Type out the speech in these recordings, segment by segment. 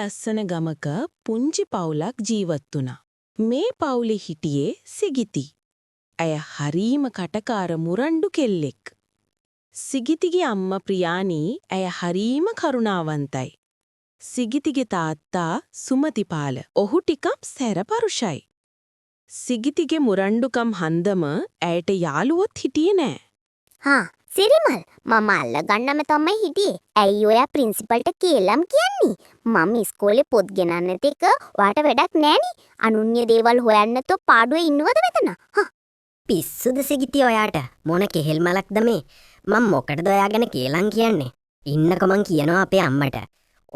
ලස්සන ගමක පුංචි පවුලක් ජීවත් වුණා. මේ පවුලේ හිටියේ සිගිති. ඇය හරීම කටකාර මුරණ්ඩු කෙල්ලෙක්. සිගිතිගේ අම්මා ප්‍රියානී ඇය හරීම කරුණාවන්තයි. සිගිතිගේ තාත්තා සුමතිපාල. ඔහු ටිකක් සැරපරුෂයි. සිගිතිගේ මුරණ්ඩුකම් හන්දම ඇයට යාළුවොත් හිටියේ නෑ. හා සිරිමල් මම අල්ලගන්නම තමයි හිටියේ. ඇයි ඔයා ප්‍රින්සිපල්ට කියලම් කියන්නේ? මම ඉස්කෝලේ පොත් ගෙනන්න නැති එක ඔයාට වැඩක් නෑනේ. අනුන්‍ය දේවල් හොයන්න තෝ පාඩුවේ ඉන්නවද මෙතන? හා පිස්සුද සිගිති ඔයාට? මොන කෙහෙල් මලක්ද මේ? මම මොකටද ඔයා ගැන කියලම් කියන්නේ? ඉන්නක මං කියනවා අපේ අම්මට.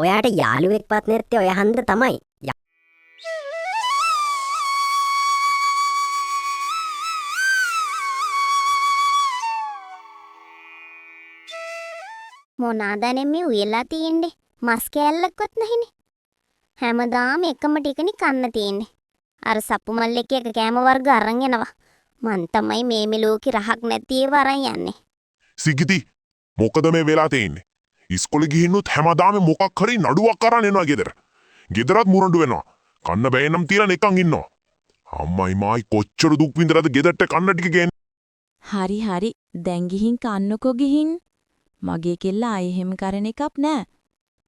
ඔයාට යාළුවෙක්වත් නැත්තේ ඔය හන්ද තමයි. මොනාදනේ මේ උයලා තියෙන්නේ? මස් කෑල්ලක්වත් නැහිනේ. හැමදාම එකම ටිකනි කන්න තියෙන්නේ. අර සප්පු මල්ලෙක් එක කෑම වර්ග අරන් එනවා. මං තමයි මේ මෙලෝකේ රහක් නැති ඒව අරන් යන්නේ. සිගිති මොකද මේ වෙලා තියෙන්නේ? ඉස්කෝලේ ගිහින්නුත් හැමදාම මොකක් හරි නඩුවක් අරන් එනවා ගෙදර. ගෙදරත් මුරණ්ඩු වෙනවා. කන්න බෑ නම් තියලා නිකන් ඉන්නවා. අම්මයි මායි කොච්චර දුක් විඳලාද ගෙදරට කන්න ටික ගේන්නේ. හරි දැන් ගිහින් කන්නකෝ ගිහින්. මගේ කෙල්ල ආයෙ එහෙම කරන එකක් නෑ.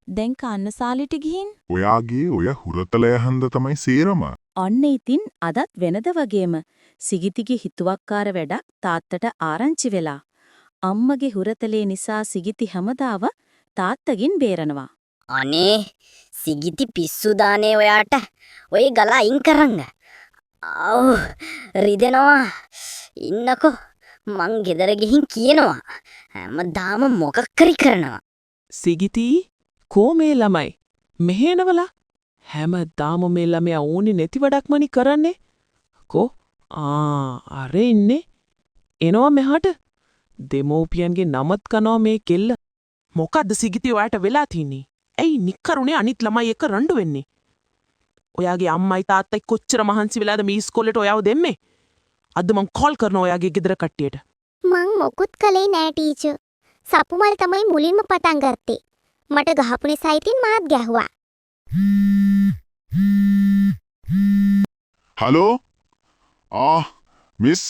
දැන් කන්න සාලෙට ගිහින්. ඔයාගේ ඔය හුරතලය හන්ද තමයි සේරම. ඔන්න ඉතින් අදත් වෙනද වගේම සිගිතිගේ හිතුවක්කාර වැඩක් තාත්තට ආරංචි වෙලා. අම්මගේ හුරතලේ නිසා සිගිති හැමදාව තාත්තගෙන් බේරනවා. අනේ සිගිති පිස්සු දානේ ඔයාට. ඔය ගල අයින් කරන්න. ආව් රිදෙනවා. ඉන්නකෝ මං ගෙදර ගිහින් කියනවා. හැමදාම මොකක් කරි කරනවා. සිගිති කෝ මේ ළමයි මෙහෙනවලා හැමදාම මේ ළමයා ඕනේ නැති වැඩක්මනි කරන්නේ. කෝ අර ඉන්නේ එනවා මෙහාට. දෙමෝපියන්ගේ නමත් කනවා මේ කෙල්ල. මොකද්ද සිගිති ඔයාට වෙලා තින්නේ? ඇයි නික්කරුනේ අනිත් ළමයි එක්ක රණ්ඩු වෙන්නේ? ඔයාගේ අම්මයි තාත්තයි කොච්චර මහන්සි වෙලාද මේ ඉස්කෝලේට ඔයාව දෙන්නේ? අද මං කෝල් කරනවා ඔයාගේ ගෙදර කට්ටියට. මං මොකුත් කළේ නෑ ටීචර්. සප්පුමල් තමයි මුලින්ම පටන් ගත්තේ. මට ගහපු නිසා ඉතින් මාත් ගැහුවා. හලෝ මිස්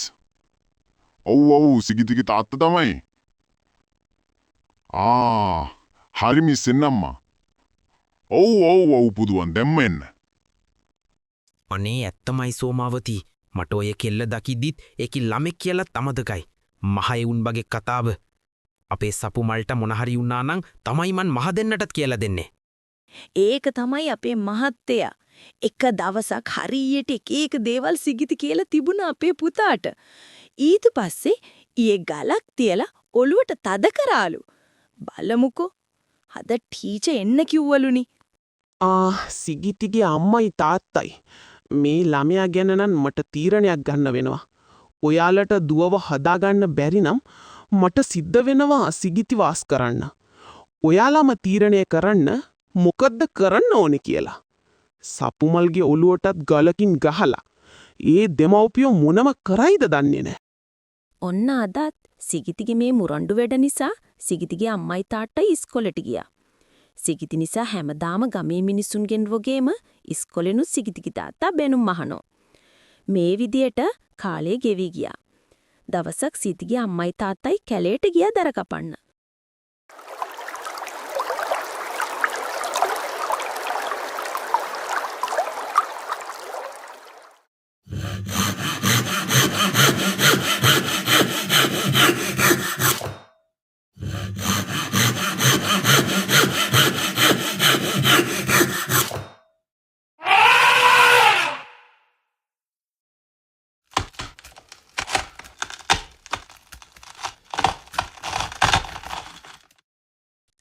ඔව් සිගිතිගේ තාත්තා තමයි. හරි මිස් එන්නම්මා. ඔව් පුදුවන් දැම්ම එන්න. අනේ ඇත්තමයි සෝමාවති. මට ඔය කෙල්ල දකිද්දිත් ඒකි ළමෙක් කියලා තමදකයි. මහයුන් බගේ කතාව. අපේ සපු මල්ට මොනහරි වුණා නම් තමයි මන් මහ දෙන්නටත් කියලා දෙන්නේ. ඒක තමයි අපේ මහත්තයා. එක දවසක් හරියට එක දේවල් සිගිති කියලා තිබුණා අපේ පුතාට. ඊට පස්සේ ඊයේ ගලක් තියලා ඔළුවට තද කරාලු. බලමුකෝ. හද ටීචර් එන්න කිව්වලුනි. සිගිතිගේ අම්මයි තාත්තයි මේ ළමයා ගැන නම් මට තීරණයක් ගන්න වෙනවා. ඔයාලට දුවව හදාගන්න බැරි නම් මට සිද්ධ වෙනවා සිගිති වාස් කරන්න. ඔයාලම තීරණය කරන්න මොකද්ද කරන්න ඕනේ කියලා. සපුමල්ගේ ඔළුවටත් ගලකින් ගහලා ඒ දෙමව්පියෝ මොනම කරයිද දන්නේ නැහැ. ඔන්න අදත් සිගිතිගේ මේ මුරණ්ඩු වැඩ නිසා සිගිතිගේ අම්මයි තාත්තයි ඉස්කෝලේට ගියා. සිගිති නිසා හැමදාම ගමේ මිනිසුන්ගෙන් වගේම ඉස්කෝලේනුත් සිගිතිගේ තාත්තා බැනුම් අහනවා. මේ විදියට කාලේ ගෙවි ගියා. දවසක් සිගිතිගේ අම්මයි තාත්තයි කැලේට ගියා දර කපන්න.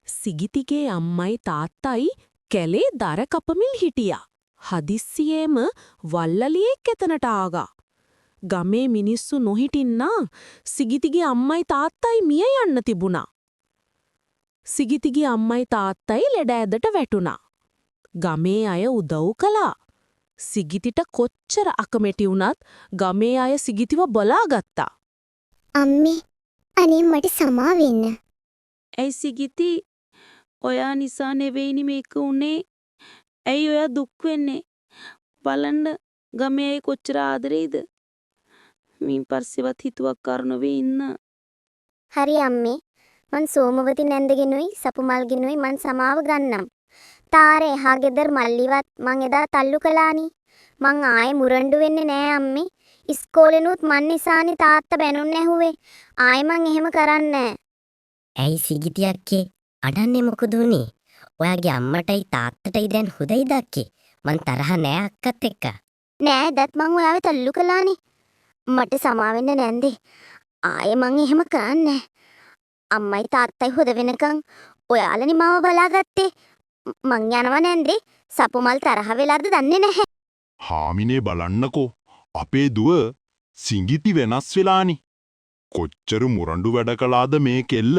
සිගිතිගේ අම්මයි තාත්තයි කැලේ දර කපමින් හිටියා. හදිස්සියේම වල්ලලියෙක් එතනට ආවා. ගමේ මිනිස්සු නොහිටින්නා සිගිතිගේ අම්මයි තාත්තයි මිය යන්න තිබුණා. සිගිතිගේ අම්මයි තාත්තයි ලෙඩ ඇදට වැටුණා. ගමේ අය උදව් කළා. සිගිතිට කොච්චර අකමැටි වුණත් ගමේ අය සිගිතිව බලාගත්තා. අම්මේ අනේ මට සමා වෙන්න. ඇයි සිගිති ඔයා නිසා නෙවෙයිනි මේක උනේ. ඇයි ඔයා දුක් වෙන්නේ? බලන්න ගමේ අය කොච්චර ආදරෙයිද? මින් පස්සෙවත් හිතුවක් කරනවේ ඉන්න. හරි අම්මේ. මං සෝමවති නැන්දගෙනුයි සපුමල්ගෙනුයි මං සමාව ගන්නම්. තාරේ එහා ගෙදර මල්ලිවත් මං එදා තල්ලු කළානි. මං ආයේ මුරණ්ඩු වෙන්නේ නෑ අම්මේ. ඉස්කෝලෙනුත් මන් නිසානි තාත්තා බැනුම් ඇහුවේ. ආයේ මං එහෙම කරන්නේ නෑ. ඇයි සිගිති අක්කේ අඩන්නේ මොකද උනේ? ඔයාගේ අම්මටයි තාත්තටයි දැන් හොදයිද අක්කේ? මං තරහ නෑ අක්කත් එක්ක. නෑ දත් මං ඔයාව තල්ලු කළානි. මට සමාවෙන්න නැන්දේ. ආයේ මං එහෙම කරන්නේ නෑ. අම්මයි තාත්තයි හොද වෙනකන් ඔයාලනි මාව බලාගත්තේ. මං යනවා නැන්දේ. සපුමල් තරහ වෙලාද දන්නේ නැහැ. හාමිනේ බලන්නකෝ අපේ දුව සිඟිති වෙනස් වෙලානි. කොච්චර මුරණ්ඩු වැඩ කළාද මේ කෙල්ල.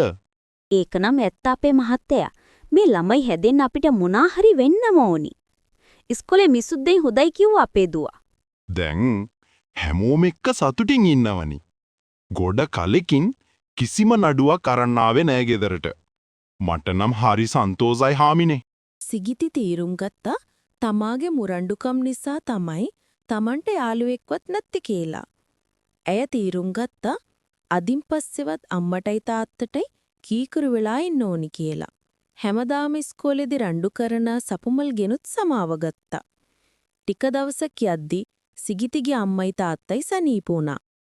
ඒකනම් ඇත්ත අපේ මහත්තයා. මේ ළමයි හැදෙන්න අපිට මොනා හරි වෙන්නම ඕනි. ඉස්කෝලේ මිසුද්දෙන් හොදයි කිව්වා අපේ දුවා. දැන් හැමෝම එක්ක සතුටින් ඉන්නවනි. ගොඩ කලෙකින් කිසිම නඩුවක් අරන් ආවේ නෑ ගෙදරට. මට නම් හරි සන්තෝසයි හාමිනේ. සිගිති තීරුම් ගත්තා තමාගේ මුරණ්ඩුකම් නිසා තමයි තමන්ට යාළුවෙක්වත් නැත්තේ කියලා. ඇය තීරුම් ගත්තා අදින් පස්සෙවත් අම්මටයි තාත්තටයි කීකරු වෙලා ඉන්න ඕනි කියලා. හැමදාම ඉස්කෝලේදී රණ්ඩු කරන සපුමල් ගෙනුත් සමාව ගත්තා. ටික දවසක් යද්දි සිගිතිගේ අම්මයි තාත්තයි සනීප වුණා.